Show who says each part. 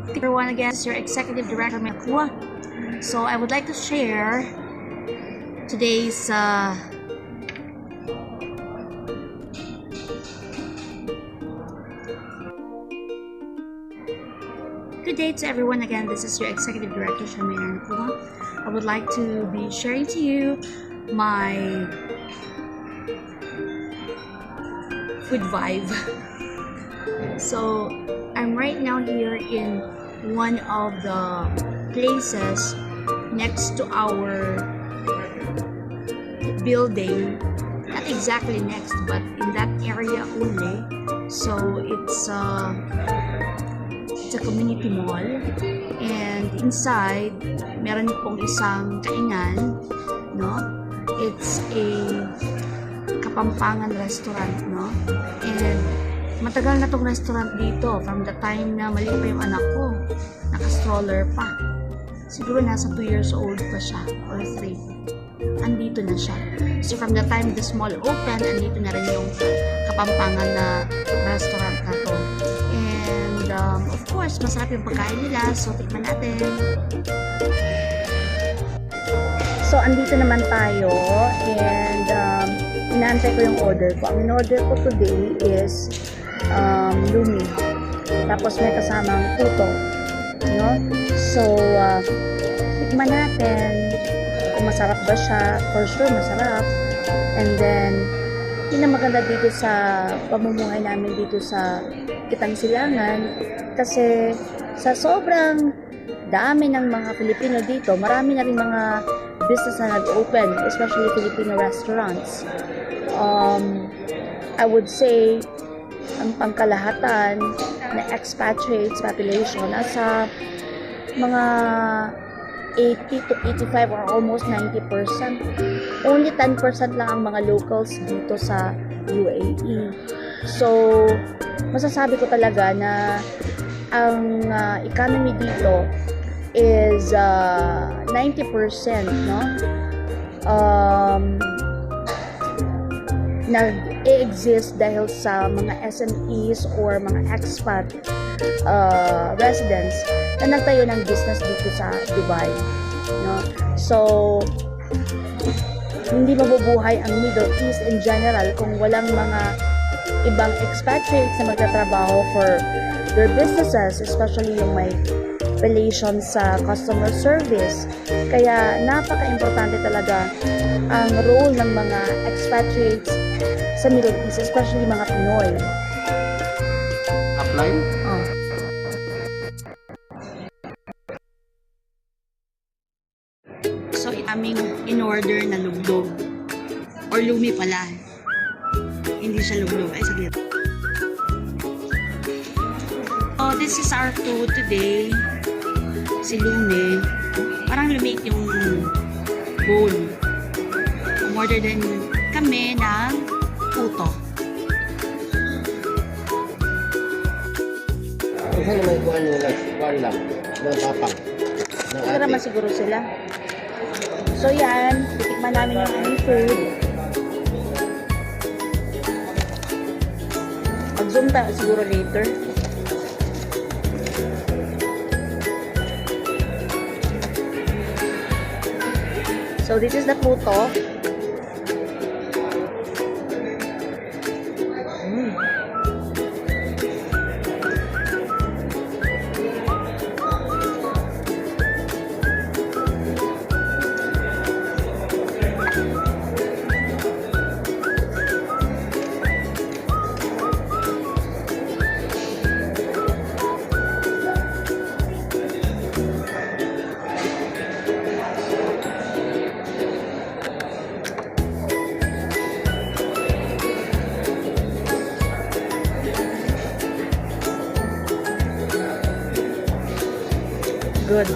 Speaker 1: Everyone, again, this is your Executive Director, Makua. So I would like to share today's good day to everyone. Again, this is your Executive Director, Shamina Nakua. I would like to be sharing to you my food vibe. So I'm right now here in one of the places next to our building, not exactly next but in that area only. So it's a community mall, and inside meron pong isang kainan, no? It's a Kapampangan restaurant, no? And matagal na tong restaurant dito from the time na maliit pa yung anak ko, naka-stroller pa. Siguro nasa 2 years old pa siya or 3. Andito na siya. So from the time the mall open, andito na rin yung Kapampangan na restaurant na to. And of course, masarap yung pagkain nila. So tikman natin. So andito naman tayo, and inaantay ko yung order ko. Ang in-order ko today is lumi. Tapos may kasamang puto, no? So tikman natin kung masarap ba siya. For sure masarap. And then yun ang maganda dito sa pamumuhay namin dito sa Kitang Silangan, kasi sa sobrang dami ng mga Filipino dito, marami na rin mga business na nag-open, especially Filipino restaurants. I would say ang pangkalahatan na expatriates population nasa mga 80 to 85 or almost 90%. Only 10% lang ang mga locals dito sa UAE. So masasabi ko talaga na ang economy dito is 90%, no? Nag-exist dahil sa mga SMEs or mga expat residents na nagtayo ng business dito sa Dubai, no? So hindi mabubuhay ang Middle East in general kung walang mga ibang expatriates na magtatrabaho for their businesses, especially yung may relation sa customer service. Kaya napaka-importante talaga ang role ng mga expatriates sa Middle East, especially mga Pinoy.
Speaker 2: Apply?
Speaker 1: Oh. So, aming in-order na luglog. Or lumi pala. Hindi siya luglog. Ay, saglit. Oh, this is our food today. Si lumi. Parang lumit yung bowl. Umorder din kami ng puto.
Speaker 2: Saan naman kuhan lang ng papang ng
Speaker 1: Ito naman
Speaker 2: ate?
Speaker 1: siguro sila. So yan, titikman namin yung aming food. Mag-zoom tayo siguro later. So this is the puto. Good.